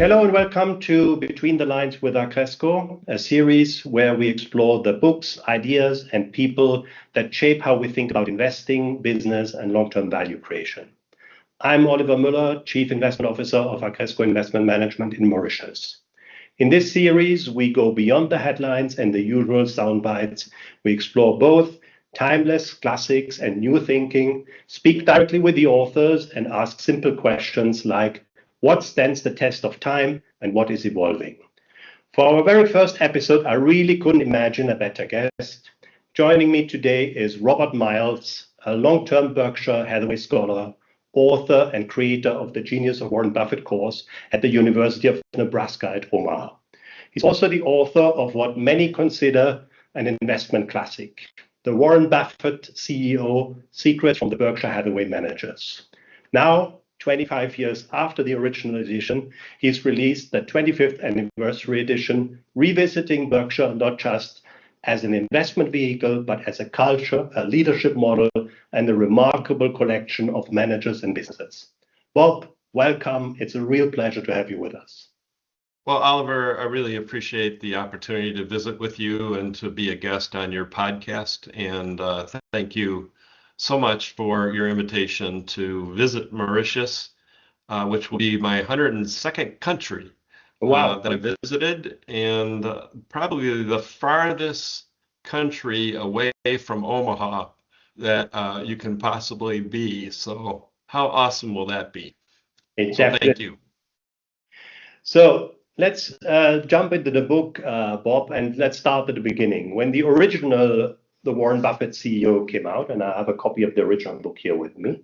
Hello and welcome to Between the Lines with Accresco, a series where we explore the books, ideas, and people that shape how we think about investing, business, and long-term value creation. I'm Oliver Müller, Chief Investment Officer of Accresco Investment Management in Mauritius. In this series, we go beyond the headlines and the usual sound bites. We explore both timeless classics and new thinking, speak directly with the authors, and ask simple questions like, what stands the test of time and what is evolving? For our very first episode, I really couldn't imagine a better guest. Joining me today is Robert Miles, a long-term Berkshire Hathaway scholar, author and creator of the Genius of Warren Buffett course at the University of Nebraska at Omaha. He's also the author of what many consider an investment classic, the Warren Buffett CEO Secrets from the Berkshire Hathaway Managers. Now, 25 years after the original edition, he's released the 25th anniversary edition, revisiting Berkshire not just as an investment vehicle, but as a culture, a leadership model, and a remarkable collection of managers and businesses. Bob, welcome. It's a real pleasure to have you with us. Well, Oliver, I really appreciate the opportunity to visit with you and to be a guest on your podcast. And thank you so much for your invitation to visit Mauritius, which will be my 102nd country that I visited, and probably the farthest country away from Omaha that you can possibly be. So how awesome will that be? Thank you. So let's jump into the book, Bob, and let's start at the beginning. When the original The Warren Buffett CEO came out, and I have a copy of the original book here with me,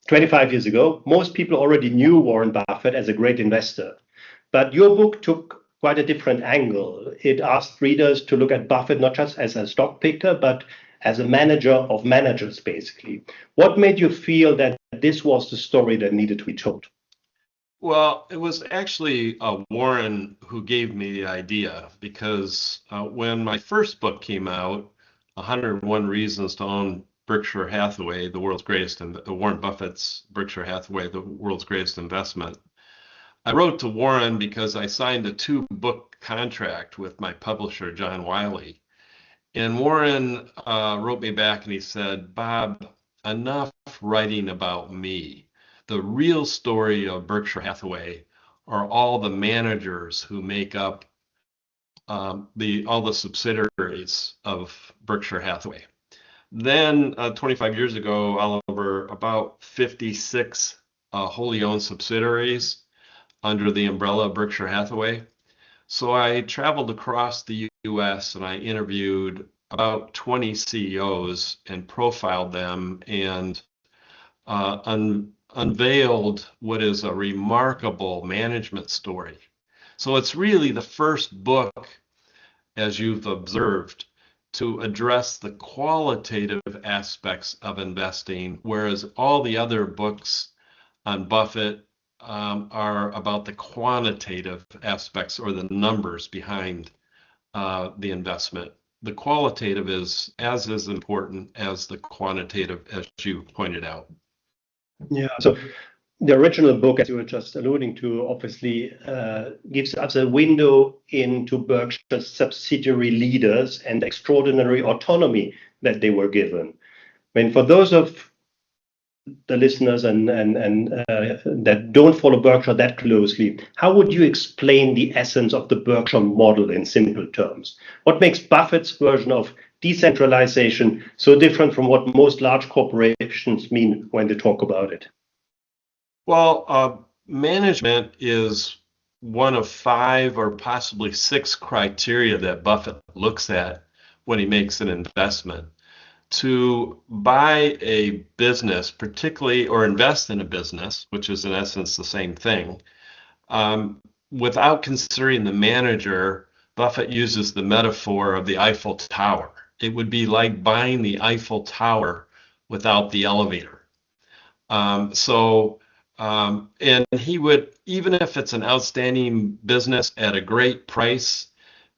25 years ago, most people already knew Warren Buffett as a great investor. But your book took quite a different angle. It asked readers to look at Buffett not just as a stock picker, but as a manager of managers, basically. What made you feel that this was the story that needed to be told? Well, it was actually Warren who gave me the idea, because when my first book came out, 101 Reasons to Own Berkshire Hathaway, the world's greatest, and Warren Buffett's Berkshire Hathaway, the world's greatest investment, I wrote to Warren because I signed a 2-book contract with my publisher, John Wiley. And Warren wrote me back and he said, Bob, enough writing about me. The real story of Berkshire Hathaway are all the managers who make up all the subsidiaries of Berkshire Hathaway. Then 25 years ago, Oliver, about 56 wholly owned subsidiaries under the umbrella of Berkshire Hathaway. So I traveled across the US and I interviewed about 20 CEOs and profiled them and unveiled what is a remarkable management story. So it's really the first book, as you've observed, to address the qualitative aspects of investing, whereas all the other books on Buffett are about the quantitative aspects or the numbers behind the investment. The qualitative is as important as the quantitative, as you pointed out. Yeah, so the original book, as you were just alluding to, obviously gives us a window into Berkshire's subsidiary leaders and the extraordinary autonomy that they were given. I mean, for those of the listeners and that don't follow Berkshire that closely, how would you explain the essence of the Berkshire model in simple terms? What makes Buffett's version of decentralization so different from what most large corporations mean when they talk about it? Well, management is one of 5 or possibly 6 criteria that Buffett looks at when he makes an investment. To buy a business, particularly, or invest in a business, which is in essence the same thing, without considering the manager, Buffett uses the metaphor of the Eiffel Tower. It would be like buying the Eiffel Tower without the elevator. And he would, even if it's an outstanding business at a great price,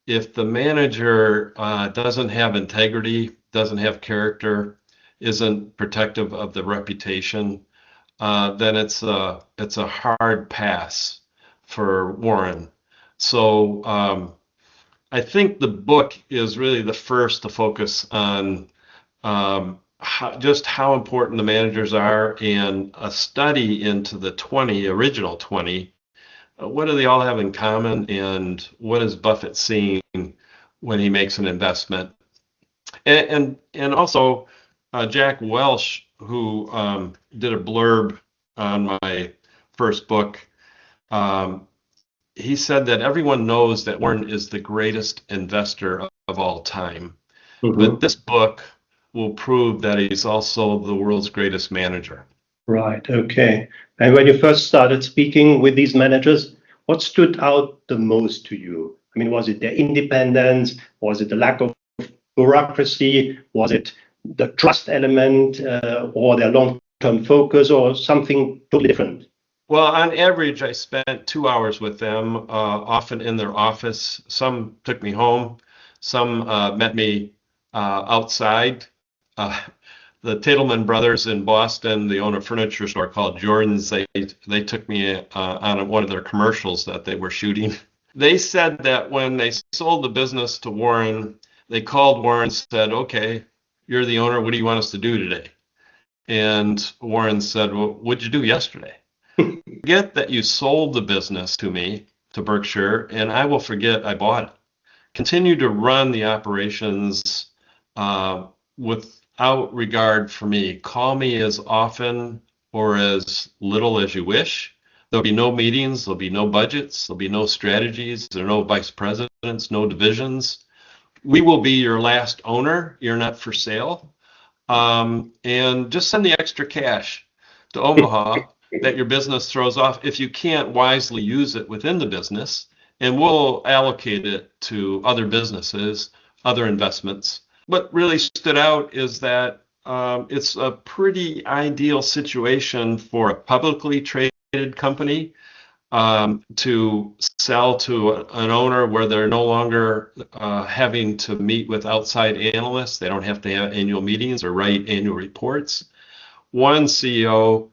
if the manager doesn't have integrity, doesn't have character, isn't protective of the reputation, then it's a hard pass for Warren. So I think the book is really the first to focus on just how important the managers are, and a study into the original 20. What do they all have in common, and what is Buffett seeing when he makes an investment? And also Jack Welch, who did a blurb on my first book, he said that everyone knows that Warren is the greatest investor of all time. But this book will prove that he's also the world's greatest manager. Right. Okay. And when you first started speaking with these managers, what stood out the most to you? I mean, was it their independence? Was it the lack of bureaucracy? Was it the trust element, or their long-term focus, or something totally different? Well, on average, I spent 2 hours with them, often in their office. Some took me home. Some met me outside. The Tatelman brothers in Boston, they own a furniture store called Jordan's. They took me on one of their commercials that they were shooting. They said that when they sold the business to Warren, they called Warren and said, "Okay, you're the owner. What do you want us to do today?" And Warren said, "Well, what'd you do yesterday?" Forget that you sold the business to me, to Berkshire, and I will forget I bought it. Continue to run the operations without regard for me. Call me as often or as little as you wish. There'll be no meetings, there'll be no budgets, there'll be no strategies, there are no vice presidents, no divisions. We will be your last owner. You're not for sale. And just send the extra cash to Omaha that your business throws off if you can't wisely use it within the business, and we'll allocate it to other businesses, other investments. What really stood out is that it's a pretty ideal situation for a publicly traded company to sell to an owner where they're no longer having to meet with outside analysts. They don't have to have annual meetings or write annual reports. One CEO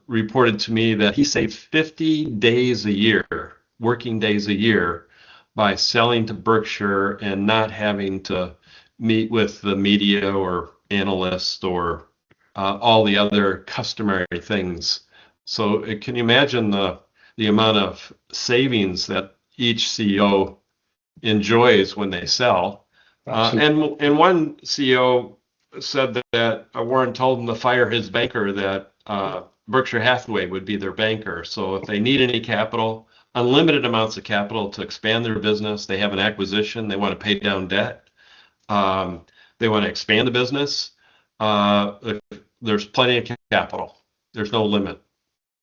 reported to me that he saved 50 days a year, working days a year, by selling to Berkshire and not having to meet with the media or analysts or all the other customary things. So can you imagine the amount of savings that each CEO enjoys when they sell? And one CEO said that Warren told him to fire his banker, that Berkshire Hathaway would be their banker. So if they need any capital, unlimited amounts of capital to expand their business, they have an acquisition, they want to pay down debt, they want to expand the business, there's plenty of capital. There's no limit.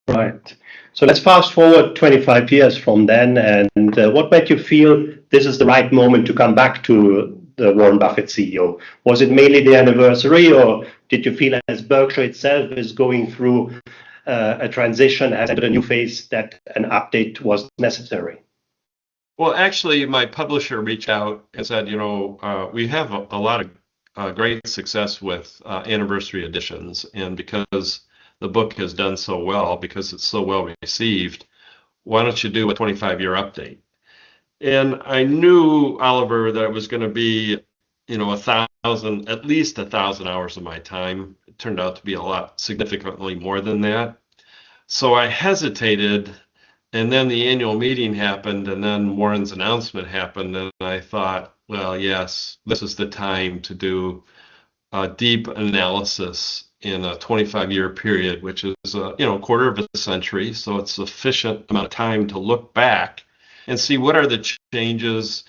Right. So let's fast forward 25 years from then. And what made you feel this is the right moment to come back to the Warren Buffett CEO? Was it mainly the anniversary, or did you feel as Berkshire itself is going through a transition, has entered a new phase, that an update was necessary? Well, actually, my publisher reached out and said, we have a lot of great success with anniversary editions, and because the book has done so well, because it's so well received, why don't you do a 25-year update? And I knew, Oliver, that it was going to be, at least 1,000 hours of my time. It turned out to be a lot, significantly more than that. So I hesitated, and then the annual meeting happened, and then Warren's announcement happened, and I thought, well, yes, this is the time to do a deep analysis in a 25-year period, which is a quarter of a century. So it's sufficient amount of time to look back and see what are the changes,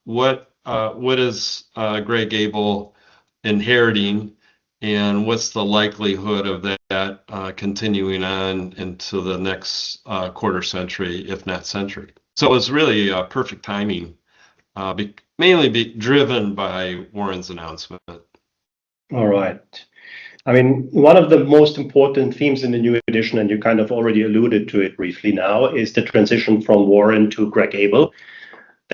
what is Greg Abel inheriting, and what's the likelihood of that continuing on into the next quarter century, if not century. So it was really perfect timing, mainly driven by Warren's announcement. All right. I mean, one of the most important themes in the new edition, and you kind of already alluded to it briefly now, is the transition from Warren to Greg Abel.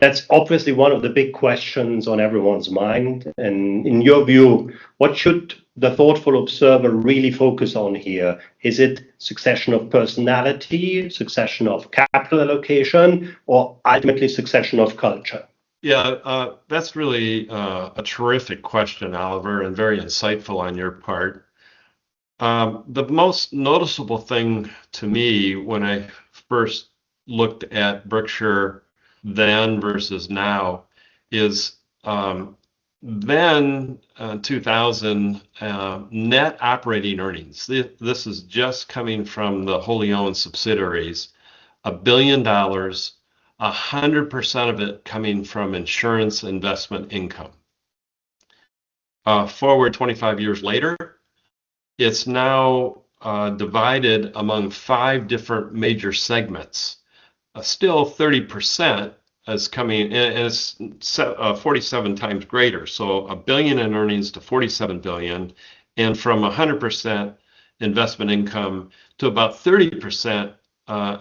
That's obviously one of the big questions on everyone's mind. And in your view, what should the thoughtful observer really focus on here? Is it succession of personality, succession of capital allocation, or ultimately succession of culture? Yeah, that's really a terrific question, Oliver, and very insightful on your part. The most noticeable thing to me when I first looked at Berkshire then versus now is then 2000 net operating earnings. This is just coming from the wholly owned subsidiaries, $1 billion, 100% of it coming from insurance investment income. Forward 25 years later, it's now divided among 5 different major segments. Still 30% is coming, and it's 47 times greater. So $1 billion in earnings to 47 billion, and from 100% investment income to about 30%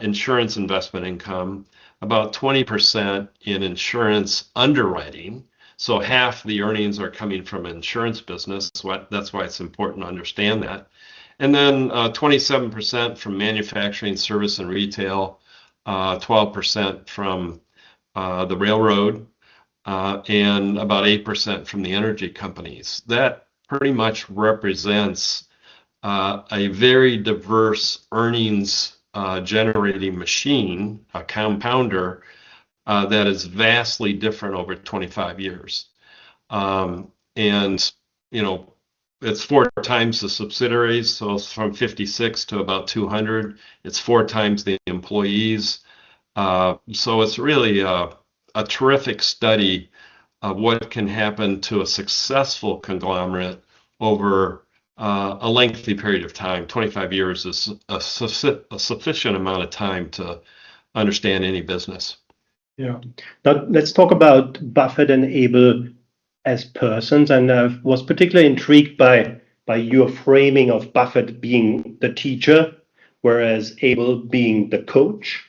insurance investment income, about 20% in insurance underwriting. So half the earnings are coming from insurance business. That's why it's important to understand that. And then 27% from manufacturing, service, and retail, 12% from the railroad, and about 8% from the energy companies. That pretty much represents a very diverse earnings generating machine, a compounder, that is vastly different over 25 years. And, you know, it's 4 times the subsidiaries, so it's from 56 to about 200. It's 4 times the employees. So it's really a terrific study of what can happen to a successful conglomerate over a lengthy period of time. 25 years is a sufficient amount of time to understand any business. Yeah. Now let's talk about Buffett and Abel as persons. And I was particularly intrigued by your framing of Buffett being the teacher, whereas Abel being the coach.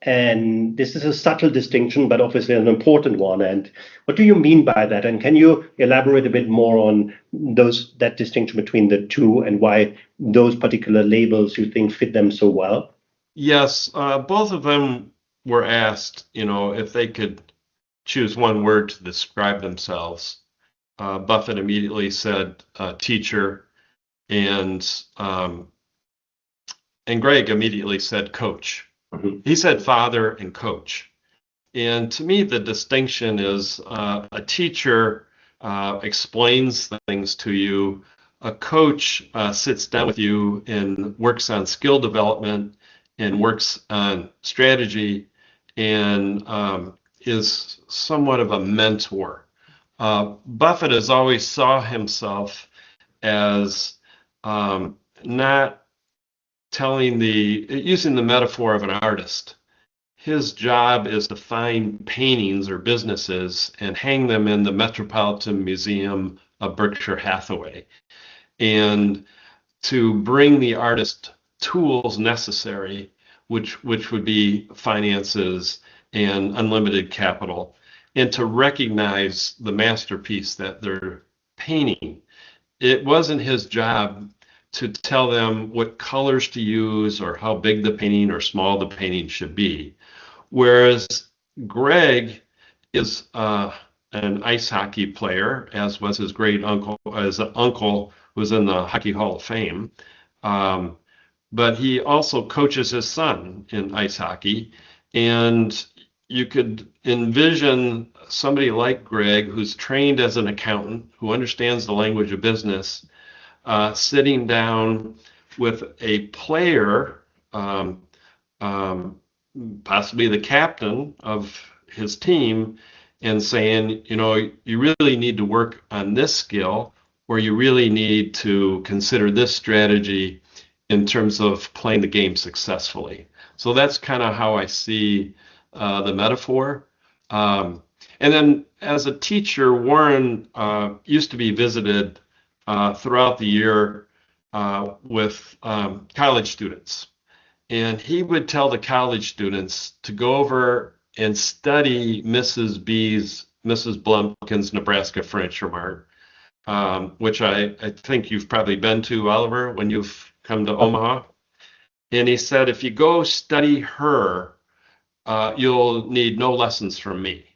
And this is a subtle distinction, but obviously an important one. And what do you mean by that? And can you elaborate a bit more on that distinction between the two and why those particular labels you think fit them so well? Yes, both of them were asked, if they could choose one word to describe themselves. Buffett immediately said teacher, and Greg immediately said coach. Mm-hmm. He said father and coach. And to me, the distinction is a teacher explains things to you. A coach sits down with you and works on skill development and works on strategy and is somewhat of a mentor. Buffett has always saw himself as not using the metaphor of an artist. His job is to find paintings or businesses and hang them in the Metropolitan Museum of Berkshire Hathaway, and to bring the artist tools necessary, which would be finances and unlimited capital, and to recognize the masterpiece that they're painting. It wasn't his job to tell them what colors to use or how big the painting or small the painting should be. Whereas Greg is an ice hockey player, as was his great uncle, as an uncle was in the Hockey Hall of Fame. But he also coaches his son in ice hockey. And you could envision somebody like Greg, who's trained as an accountant, who understands the language of business, sitting down with a player, possibly the captain of his team, and saying, you really need to work on this skill, or you really need to consider this strategy in terms of playing the game successfully. So that's kind of how I see the metaphor. And then as a teacher, Warren used to be visited throughout the year with college students. And he would tell the college students to go over and study Mrs. Blumpkin's Nebraska Furniture Mart, which I think you've probably been to, Oliver, when you've come to Omaha. And he said, if you go study her, you'll need no lessons from me.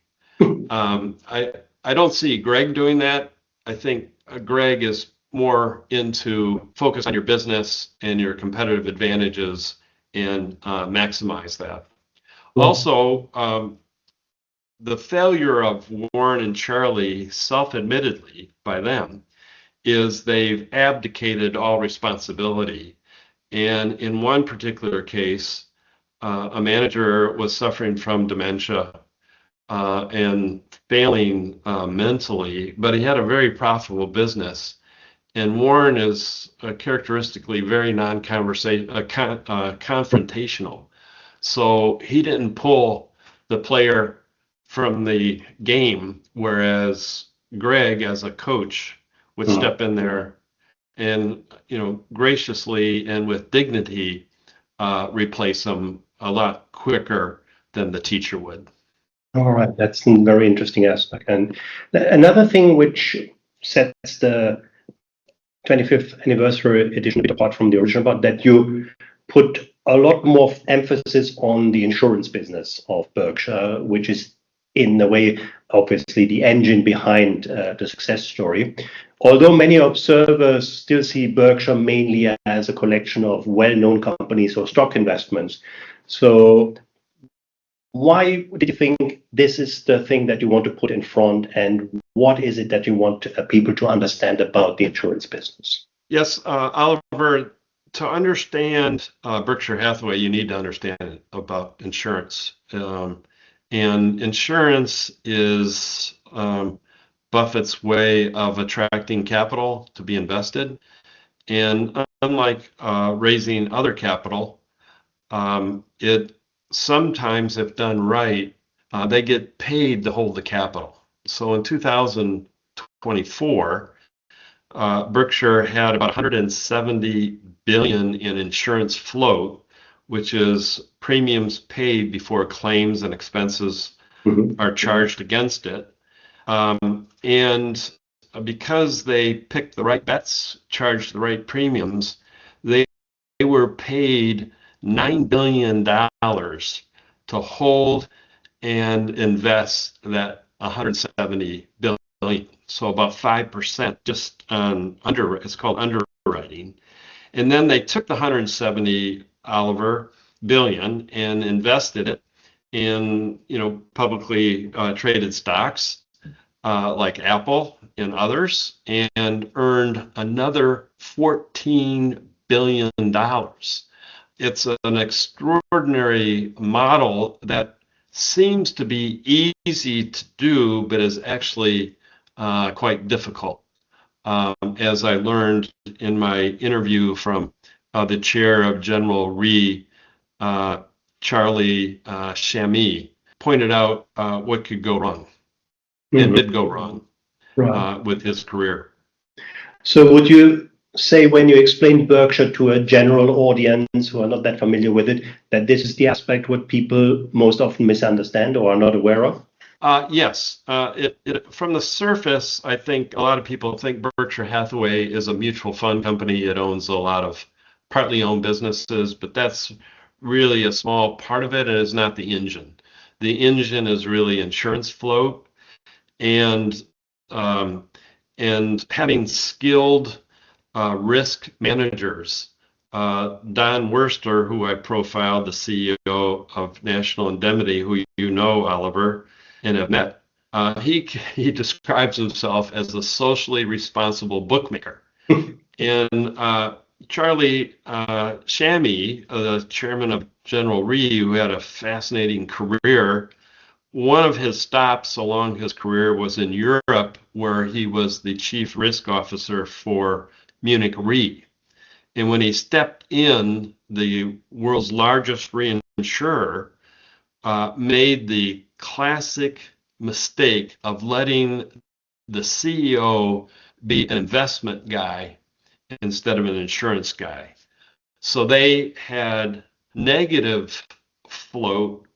I don't see Greg doing that. I think Greg is more into focus on your business and your competitive advantages and maximize that. Also, the failure of Warren and Charlie, self-admittedly by them, is they've abdicated all responsibility. And in one particular case, a manager was suffering from dementia and failing mentally, but he had a very profitable business. And Warren is characteristically very confrontational. So he didn't pull the player from the game, whereas Greg, as a coach, would step in there and, graciously and with dignity replace him a lot quicker than the teacher would. All right, that's a very interesting aspect. And another thing which sets the 25th anniversary edition a bit apart from the original, but that you put a lot more emphasis on the insurance business of Berkshire, which is in a way, obviously, the engine behind the success story. Although many observers still see Berkshire mainly as a collection of well-known companies or stock investments. So why did you think this is the thing that you want to put in front, and what is it that you want people to understand about the insurance business? Yes, Oliver, to understand Berkshire Hathaway, you need to understand about insurance. And insurance is Buffett's way of attracting capital to be invested. And unlike raising other capital, it sometimes, if done right, they get paid to hold the capital. So in 2024, Berkshire had about 170 billion in insurance float, which is premiums paid before claims and expenses are charged against it. And because they picked the right bets, charged the right premiums, they were paid $9 billion to hold and invest that 170 billion. So about 5% just on it's called underwriting. And then they took the 170 billion and invested it in publicly traded stocks like Apple and others, and earned another $14 billion. It's an extraordinary model that seems to be easy to do, but is actually quite difficult. As I learned in my interview from the chair of General Re, Charlie Shamie, pointed out what could go wrong and did go wrong with his career. So would you say, when you explain Berkshire to a general audience who are not that familiar with it, that this is the aspect what people most often misunderstand or are not aware of? Yes. From the surface, I think a lot of people think Berkshire Hathaway is a mutual fund company. It owns a lot of partly owned businesses, but that's really a small part of it, and is not the engine. The engine is really insurance float, and having skilled risk managers. Don Worster, who I profiled, the CEO of National Indemnity, who you know, Oliver, and have met, he describes himself as a socially responsible bookmaker. And Charlie Shamie, the chairman of General Re, who had a fascinating career, one of his stops along his career was in Europe, where he was the chief risk officer for Munich Re. And when he stepped in, the world's largest reinsurer made the classic mistake of letting the CEO be an investment guy instead of an insurance guy. So they had negative float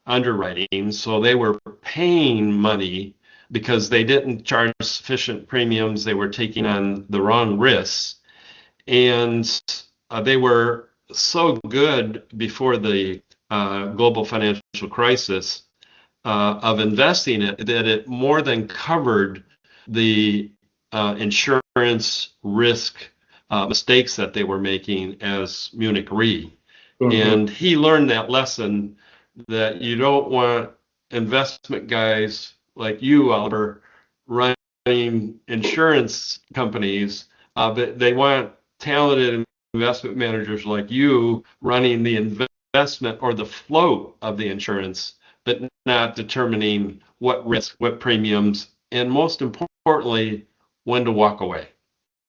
underwriting. So they were paying money because they didn't charge sufficient premiums. They were taking on the wrong risks. And they were so good before the global financial crisis of investing it that it more than covered the insurance risk mistakes that they were making as Munich Re. And he learned that lesson that you don't want investment guys like you, Oliver, running insurance companies, but they want talented investment managers like you running the investment or the float of the insurance, but not determining what risk, what premiums, and most importantly, when to walk away.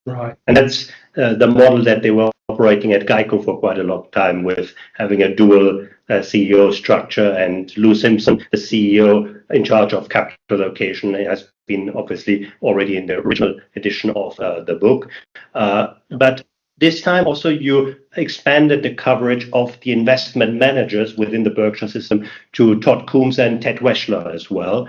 Right. And that's the model that they were operating at Geico for quite a long time, with having a dual CEO structure. And Lou Simpson, the CEO in charge of capital allocation, has been obviously already in the original edition of the book. But this time also you expanded the coverage of the investment managers within the Berkshire system to Todd Coombs and Ted Weschler as well.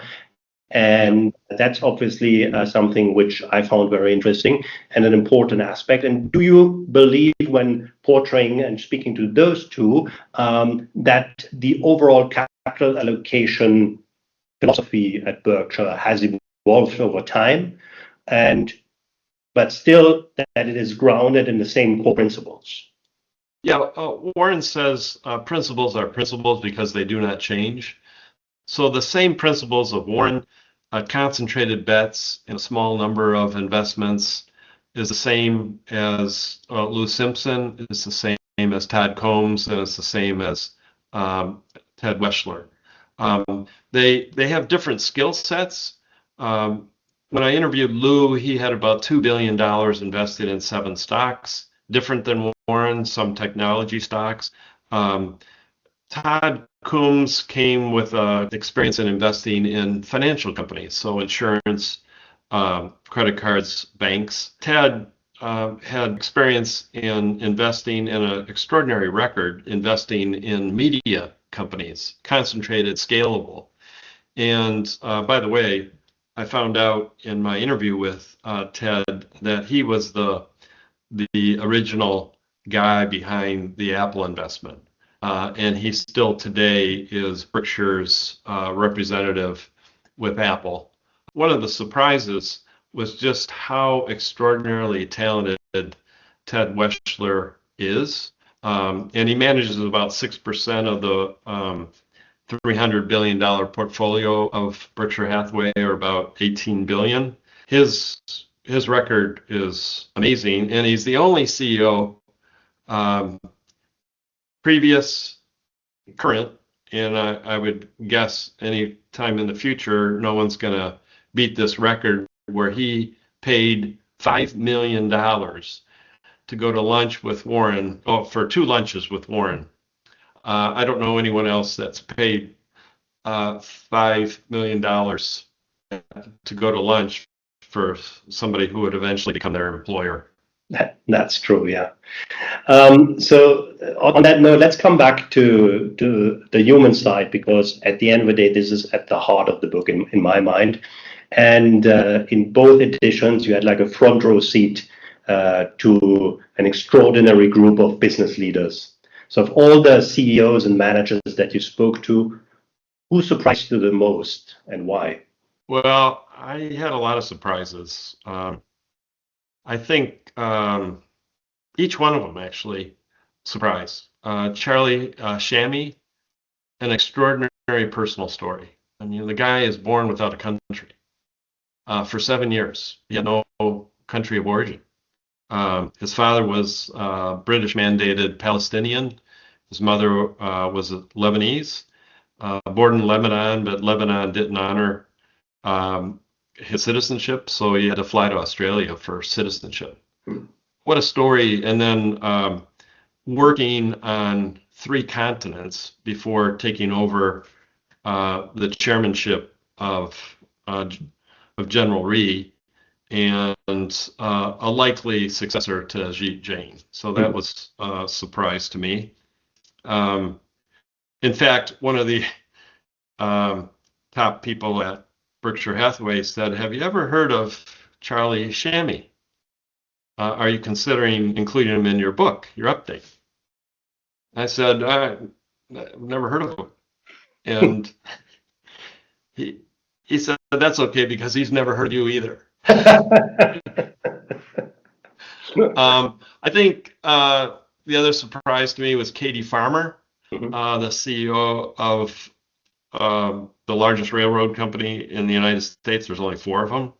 And that's obviously something which I found very interesting and an important aspect. And do you believe, when portraying and speaking to those two, that the overall capital allocation philosophy at Berkshire has evolved over time, but still that it is grounded in the same core principles? Yeah, Warren says principles are principles because they do not change. So the same principles of Warren, concentrated bets in a small number of investments, is the same as Lou Simpson, is the same as Todd Combs, and it's the same as Ted Weschler. They have different skill sets. When I interviewed Lou, he had about $2 billion invested in 7 stocks, different than Warren, some technology stocks. Todd Coombs came with experience in investing in financial companies, so insurance, credit cards, banks. Ted had experience in investing in an extraordinary record, investing in media companies, concentrated, scalable. And by the way, I found out in my interview with Ted that he was the original guy behind the Apple investment. And he still today is Berkshire's representative with Apple. One of the surprises was just how extraordinarily talented Ted Weschler is. And he manages about 6% of the $300 billion portfolio of Berkshire Hathaway, or about $18 billion. His record is amazing, and he's the only CEO, previous, current, and I would guess any time in the future, no one's going to beat this record, where he paid $5 million to go to lunch with Warren, for 2 lunches with Warren. I don't know anyone else that's paid $5 million to go to lunch for somebody who would eventually become their employer. That's true, yeah. So on that note, let's come back to the human side, because at the end of the day, this is at the heart of the book in my mind. And in both editions, you had like a front row seat to an extraordinary group of business leaders. So of all the CEOs and managers that you spoke to, who surprised you the most and why? Well, I had a lot of surprises. I think each one of them actually surprised. Charlie Shammy, an extraordinary personal story. I mean, the guy is born without a country. For 7 years, he had no country of origin. His father was British mandated Palestinian. His mother was Lebanese, born in Lebanon, but Lebanon didn't honor his citizenship, so he had to fly to Australia for citizenship. What a story. And then working on 3 continents before taking over the chairmanship of General Re, and a likely successor to Ajit Jain. So that was a surprise to me. In fact, one of the top people at Berkshire Hathaway said, "Have you ever heard of Charlie Shammy? Are you considering including him in your book, your update?" I said, "I've never heard of him." And he said, "That's okay because he's never heard of you either." I think the other surprise to me was Katie Farmer, the CEO of the largest railroad company in the United States. There's only 4 of them.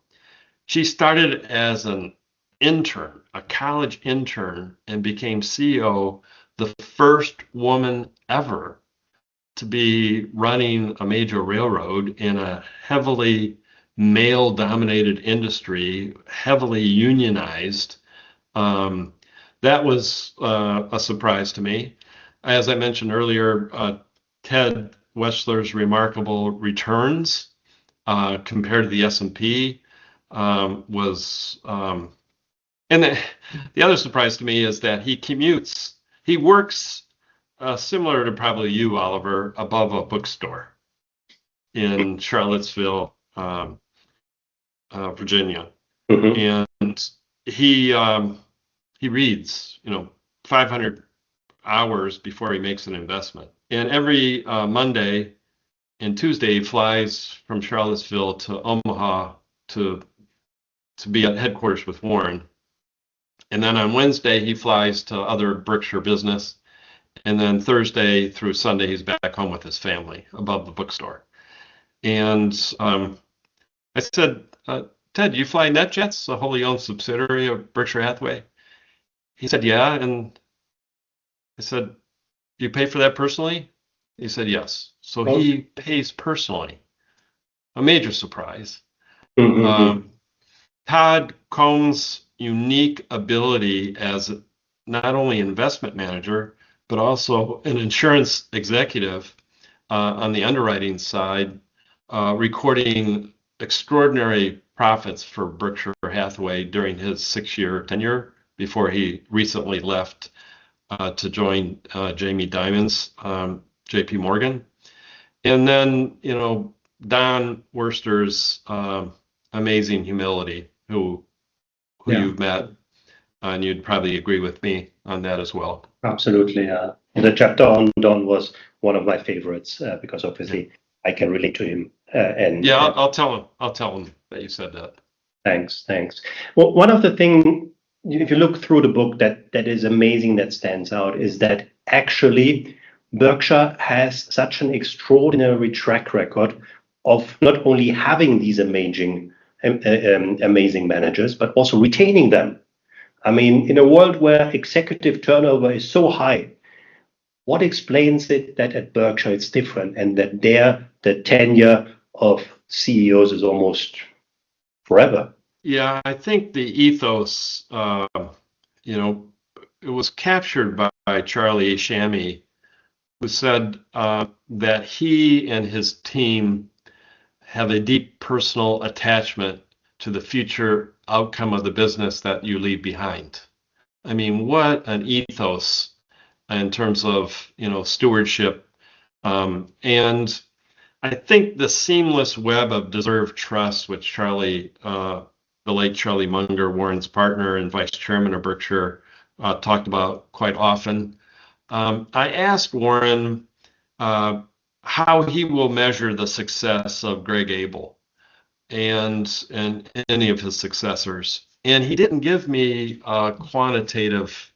She started as an intern, a college intern, and became CEO, the first woman ever to be running a major railroad in a heavily male-dominated industry, heavily unionized. That was a surprise to me. As I mentioned earlier, Ted Weschler's remarkable returns compared to the S&P was, and the other surprise to me is that he works similar to probably you, Oliver, above a bookstore in Charlottesville, Virginia. And he reads, 500 hours before he makes an investment. And every Monday and Tuesday, he flies from Charlottesville to Omaha to be at headquarters with Warren. And then on Wednesday, he flies to other Berkshire business. And then Thursday through Sunday, he's back home with his family above the bookstore. And I said, "Ted, do you fly NetJets, a wholly owned subsidiary of Berkshire Hathaway?" He said, "Yeah." And I said, "Do you pay for that personally?" He said, "Yes." So he pays personally. A major surprise. Todd Cohn's unique ability as not only an investment manager, but also an insurance executive on the underwriting side, recording extraordinary profits for Berkshire Hathaway during his 6-year tenure before he recently left to join Jamie Dimon's JP Morgan. And then, Don Worster's amazing humility, who you've met, and you'd probably agree with me on that as well. Absolutely. The chapter on Don was one of my favorites because obviously I can relate to him. I'll tell him. I'll tell him that you said that. Thanks. Well, one of the things, if you look through the book, that is amazing, that stands out, is that actually Berkshire has such an extraordinary track record of not only having these amazing managers, but also retaining them. I mean, in a world where executive turnover is so high, what explains it that at Berkshire it's different, and that the tenure of CEOs is almost forever? Yeah, I think the ethos, it was captured by Charlie Shammy, who said that he and his team have a deep personal attachment to the future outcome of the business that you leave behind. I mean, what an ethos in terms of, stewardship. And I think the seamless web of deserved trust, which Charlie, the late Charlie Munger, Warren's partner and vice chairman of Berkshire, talked about quite often. I asked Warren how he will measure the success of Greg Abel and any of his successors. And he didn't give me a quantitative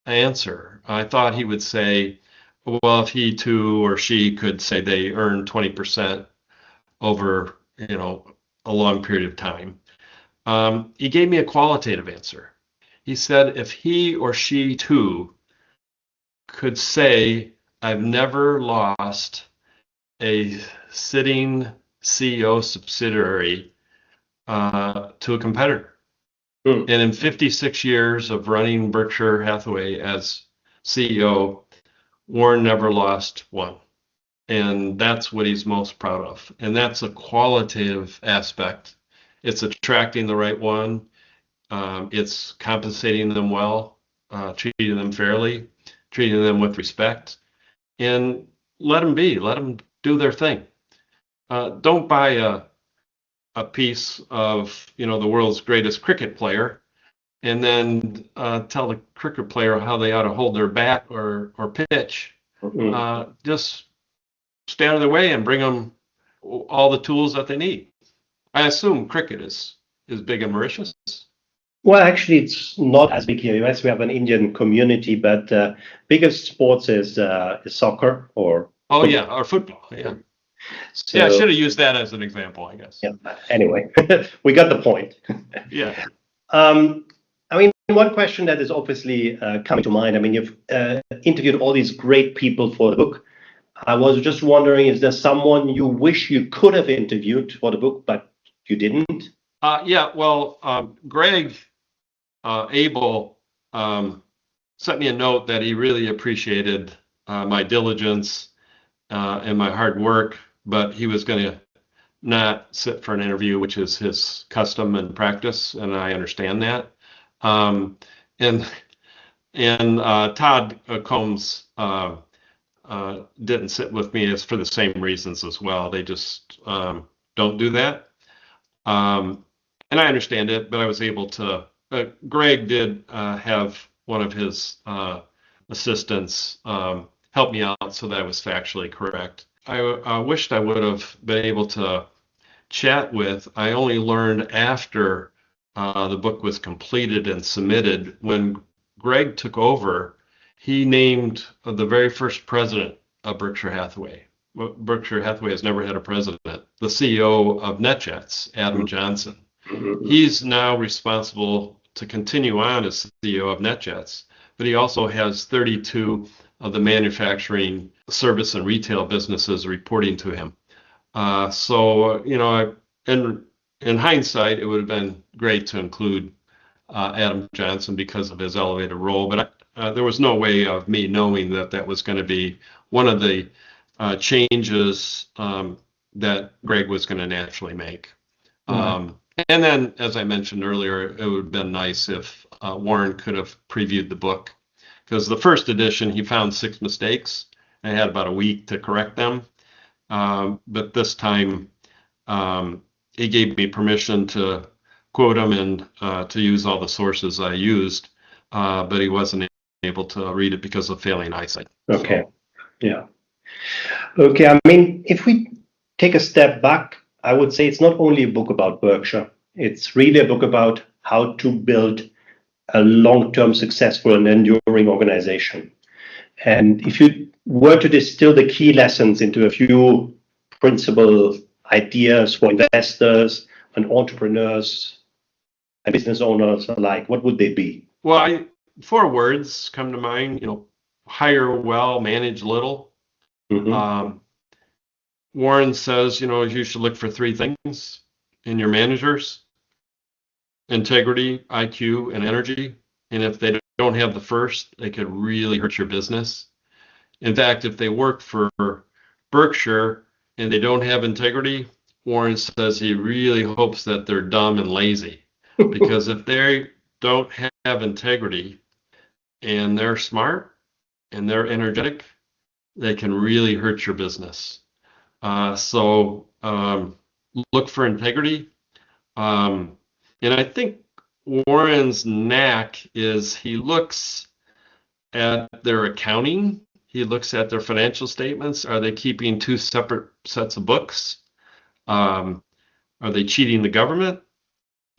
answer. I thought he would say, well, if he too or she could say they earn 20% over, a long period of time. He gave me a qualitative answer. He said if he or she too could say, "I've never lost a sitting CEO subsidiary to a competitor." And in 56 years of running Berkshire Hathaway as CEO, Warren never lost one. And that's what he's most proud of. And that's a qualitative aspect. It's attracting the right one. It's compensating them well, treating them fairly, treating them with respect, and let them do their thing. don't buy a piece of the world's greatest cricket player and then tell the cricket player how they ought to hold their bat or pitch. Just stay out of their way and bring them all the tools that they need. I assume cricket is big in Mauritius. Well, actually, it's not as big here. Yes, we have an Indian community, but biggest sports is soccer or football. Yeah, or football. Yeah. So, yeah, I should have used that as an example, I guess. Yeah. Anyway, we got the point. Yeah. I mean, one question that is obviously coming to mind. I mean, you've interviewed all these great people for the book. I was just wondering, is there someone you wish you could have interviewed for the book, but you didn't? Yeah. Well, Greg Abel sent me a note that he really appreciated my diligence and my hard work, but he was going to not sit for an interview, which is his custom and practice, and I understand that. And Todd Combs didn't sit with me for the same reasons as well. They just don't do that. And I understand it, but I was able to. Greg did have one of his assistants help me out so that I was factually correct. I wished I would have been able to chat with. I only learned after the book was completed and submitted. When Greg took over, he named the very first president of Berkshire Hathaway. Berkshire Hathaway has never had a president. The CEO of NetJets, Adam Johnson. He's now responsible to continue on as CEO of NetJets, but he also has 32 of the manufacturing, service, and retail businesses reporting to him. So, in hindsight, it would have been great to include Adam Johnson because of his elevated role, but there was no way of me knowing that was going to be one of the changes that Greg was going to naturally make. And then, as I mentioned earlier, it would have been nice if Warren could have previewed the book, because the first edition, he found 6 mistakes. I had about a week to correct them. But this time, he gave me permission to quote him and to use all the sources I used, but he wasn't able to read it because of failing eyesight. Okay. So. Yeah. Okay. I mean, if we take a step back, I would say it's not only a book about Berkshire. It's really a book about how to build a long-term successful and enduring organization. And if you were to distill the key lessons into a few principal ideas for investors and entrepreneurs and business owners alike, what would they be? Well, 4 words come to mind. Hire well, manage little. Warren says, you should look for 3 things in your managers: integrity, IQ, and energy. And if they don't have the first, they could really hurt your business. In fact, if they work for Berkshire and they don't have integrity, Warren says he really hopes that they're dumb and lazy. Because if they don't have integrity and they're smart and they're energetic, they can really hurt your business. So look for integrity. And I think Warren's knack is he looks at their accounting. He looks at their financial statements. Are they keeping 2 separate sets of books? Are they cheating the government?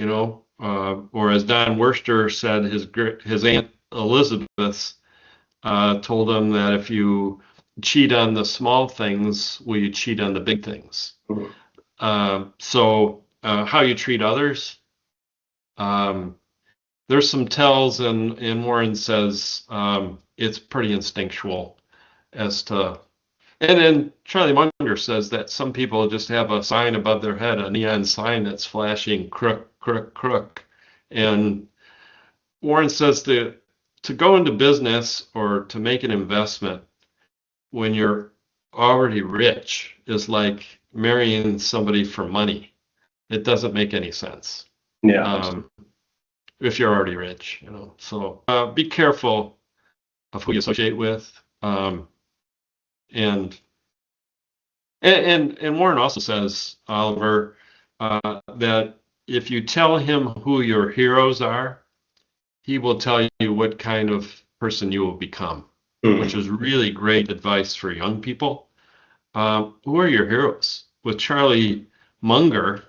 Or as Don Worster said, his Aunt Elizabeth told him that if you cheat on the small things, will you cheat on the big things? So how you treat others. There's some tells, and Warren says it's pretty instinctual as to. And then Charlie Munger says that some people just have a sign above their head, a neon sign that's flashing crook, crook, crook. And Warren says to go into business or to make an investment when you're already rich is like marrying somebody for money. It doesn't make any sense. Yeah. If you're already rich, So be careful of who you associate with. And And Warren also says, Oliver, that if you tell him who your heroes are, he will tell you what kind of person you will become, which is really great advice for young people. Who are your heroes? With Charlie Munger,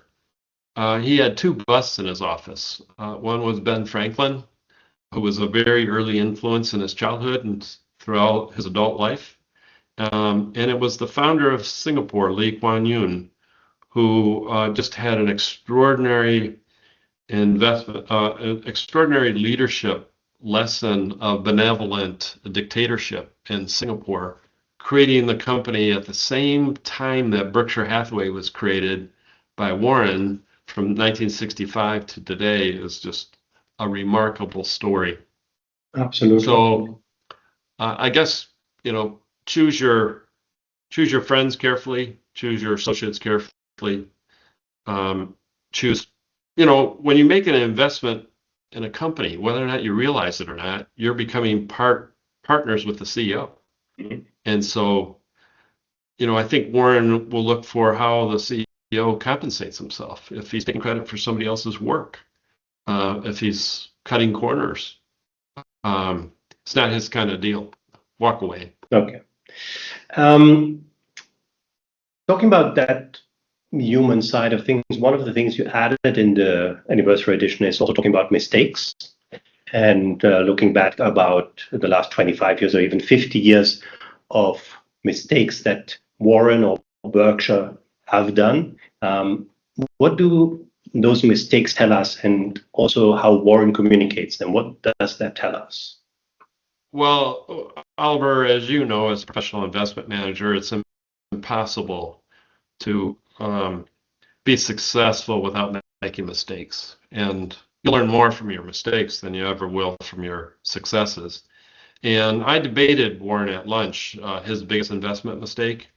he had two busts in his office. One was Ben Franklin, who was a very early influence in his childhood and throughout his adult life. And it was the founder of Singapore, Lee Kuan Yew, who just had an extraordinary an extraordinary leadership lesson of benevolent dictatorship in Singapore, creating the company at the same time that Berkshire Hathaway was created by Warren from 1965 to today is just a remarkable story. Absolutely. So I guess, choose your friends carefully, choose your associates carefully, choose, when you make an investment in a company, whether or not you realize it or not, you're becoming partners with the CEO. Mhm. And so, I think Warren will look for how the CEO compensates himself. If he's taking credit for somebody else's work, if he's cutting corners, it's not his kind of deal. Walk away. Okay. Talking about that human side of things, one of the things you added in the anniversary edition is also talking about mistakes and looking back about the last 25 years or even 50 years of mistakes that Warren or Berkshire have done. What do those mistakes tell us, and also how Warren communicates them? What does that tell us? Well, Oliver, as you know, as a professional investment manager, it's impossible to be successful without making mistakes. And you'll learn more from your mistakes than you ever will from your successes. And I debated Warren at lunch. His biggest investment mistake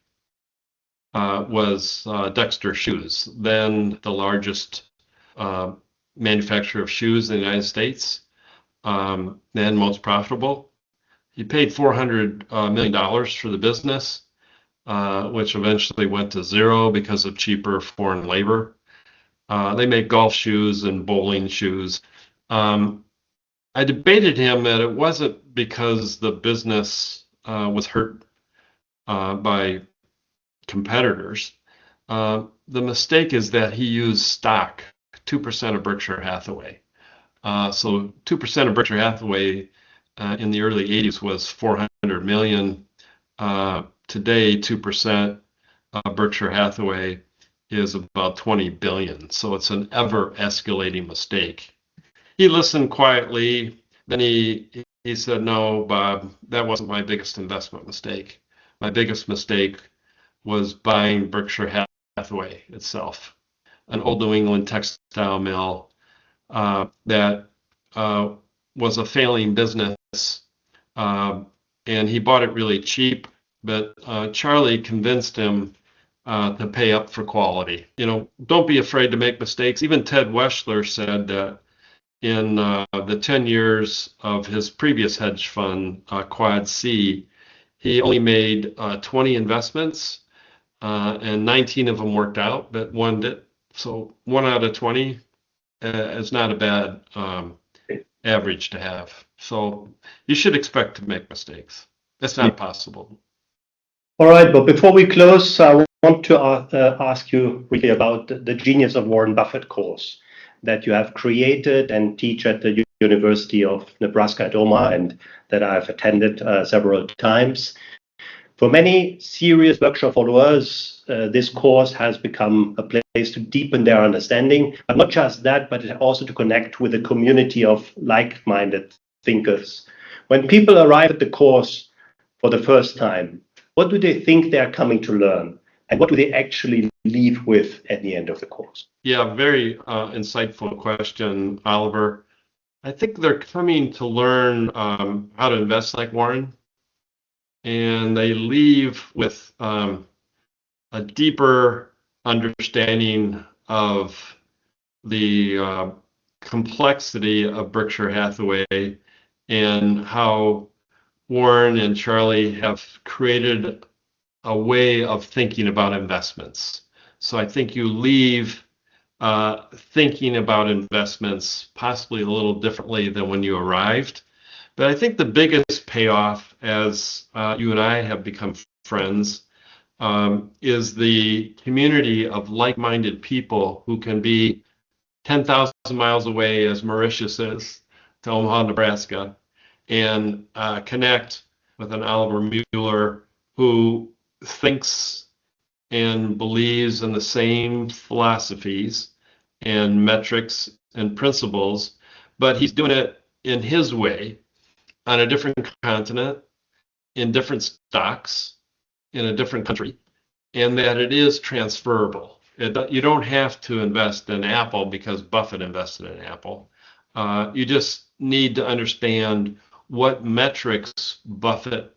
was Dexter Shoes, then the largest manufacturer of shoes in the United States, and most profitable. He paid $400 million for the business, which eventually went to zero because of cheaper foreign labor. They make golf shoes and bowling shoes. I debated him that it wasn't because the business was hurt by competitors. The mistake is that he used stock, 2% of Berkshire Hathaway. So 2% of Berkshire Hathaway in the early 80s was 400 million. Today, 2% of Berkshire Hathaway is about 20 billion. So it's an ever escalating mistake. He listened quietly. Then he said, "No, Bob, that wasn't my biggest investment mistake. My biggest mistake was buying Berkshire Hathaway itself, an old New England textile mill that was a failing business, and he bought it really cheap. But Charlie convinced him to pay up for quality. Don't be afraid to make mistakes." Even Ted Weschler said that in the 10 years of his previous hedge fund, Quad C, he only made 20 investments, and 19 of them worked out, but one did. So 1 out of 20 is not a bad average to have. So you should expect to make mistakes. It's not possible. All right, but before we close, I want to ask you really about the Genius of Warren Buffett course that you have created and teach at the University of Nebraska at Omaha, and that I've attended several times. For many serious Berkshire followers, this course has become a place to deepen their understanding, but not just that, but also to connect with a community of like-minded thinkers. When people arrive at the course for the first time, what do they think they are coming to learn? And what do they actually leave with at the end of the course? Yeah, very insightful question, Oliver. I think they're coming to learn how to invest like Warren, and they leave with a deeper understanding of the complexity of Berkshire Hathaway and how Warren and Charlie have created a way of thinking about investments. So I think you leave thinking about investments possibly a little differently than when you arrived. But I think the biggest payoff, as you and I have become friends, is the community of like-minded people who can be 10,000 miles away, as Mauritius is, to Omaha, Nebraska, and connect with an Oliver Müller who thinks and believes in the same philosophies and metrics and principles, but he's doing it in his way on a different continent, in different stocks, in a different country, and that it is transferable. You don't have to invest in Apple because Buffett invested in Apple. You just need to understand what metrics Buffett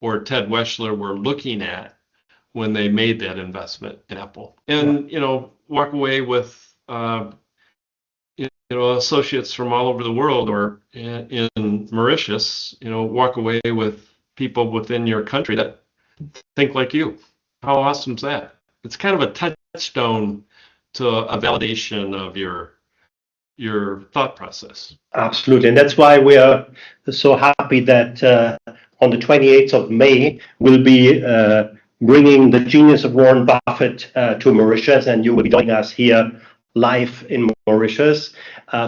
or Ted Weschler were looking at when they made that investment in Apple, and walk away with associates from all over the world, or in Mauritius, walk away with people within your country that think like you. How awesome is that? It's kind of a touchstone to a validation of your thought process. Absolutely. And that's why we are so happy that on the 28th of May, we'll be bringing the Genius of Warren Buffett to Mauritius, and you will be joining us here live in Mauritius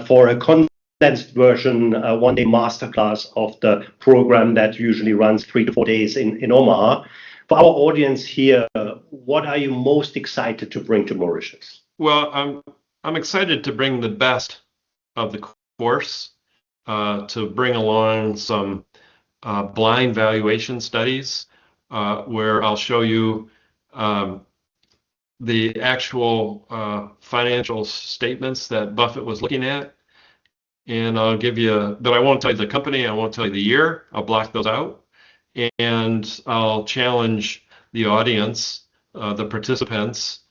for a condensed version, one-day masterclass of the program that usually runs 3 to 4 days in Omaha. For our audience here, what are you most excited to bring to Mauritius? Well, I'm excited to bring the best of the course, to bring along some blind valuation studies, where I'll show you the actual financial statements that Buffett was looking at. And I'll give you, but I won't tell you the company, I won't tell you the year, I'll block those out. And I'll challenge the audience, the participants,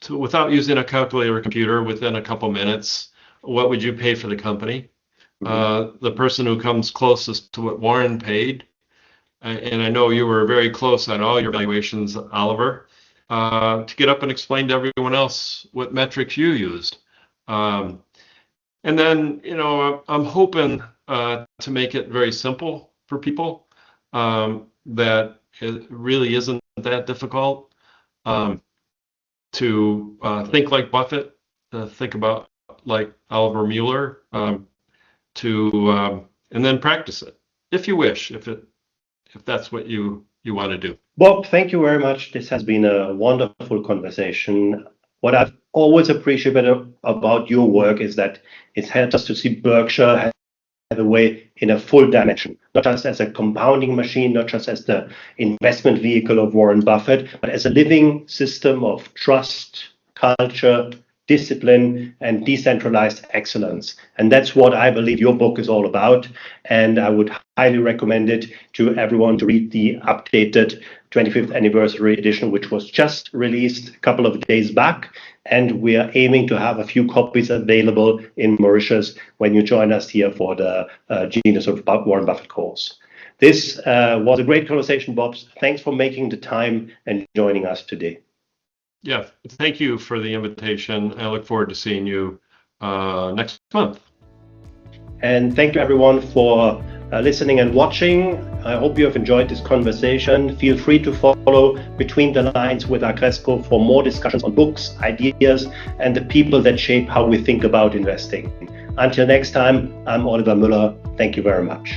to, without using a calculator or computer, within a couple minutes, what would you pay for the company? The person who comes closest to what Warren paid, and I know you were very close on all your valuations, Oliver, to get up and explain to everyone else what metrics you used. And then, I'm hoping to make it very simple for people, that it really isn't that difficult to think like Buffett, to think about like Oliver Müller, and then practice it if you wish, if that's what you want to do. Bob, thank you very much. This has been a wonderful conversation. What I've always appreciated about your work is that it's helped us to see Berkshire Hathaway in a full dimension, not just as a compounding machine, not just as the investment vehicle of Warren Buffett, but as a living system of trust, culture, discipline, and decentralized excellence. And that's what I believe your book is all about. And I would highly recommend it to everyone to read the updated 25th anniversary edition, which was just released a couple of days back. And we are aiming to have a few copies available in Mauritius when you join us here for the Genius of Warren Buffett course. This was a great conversation, Bob. Thanks for making the time and joining us today. Yeah, thank you for the invitation. I look forward to seeing you next month. And thank you, everyone, for listening and watching. I hope you have enjoyed this conversation. Feel free to follow Between the Lines with Accresco for more discussions on books, ideas, and the people that shape how we think about investing. Until next time, I'm Oliver Müller. Thank you very much.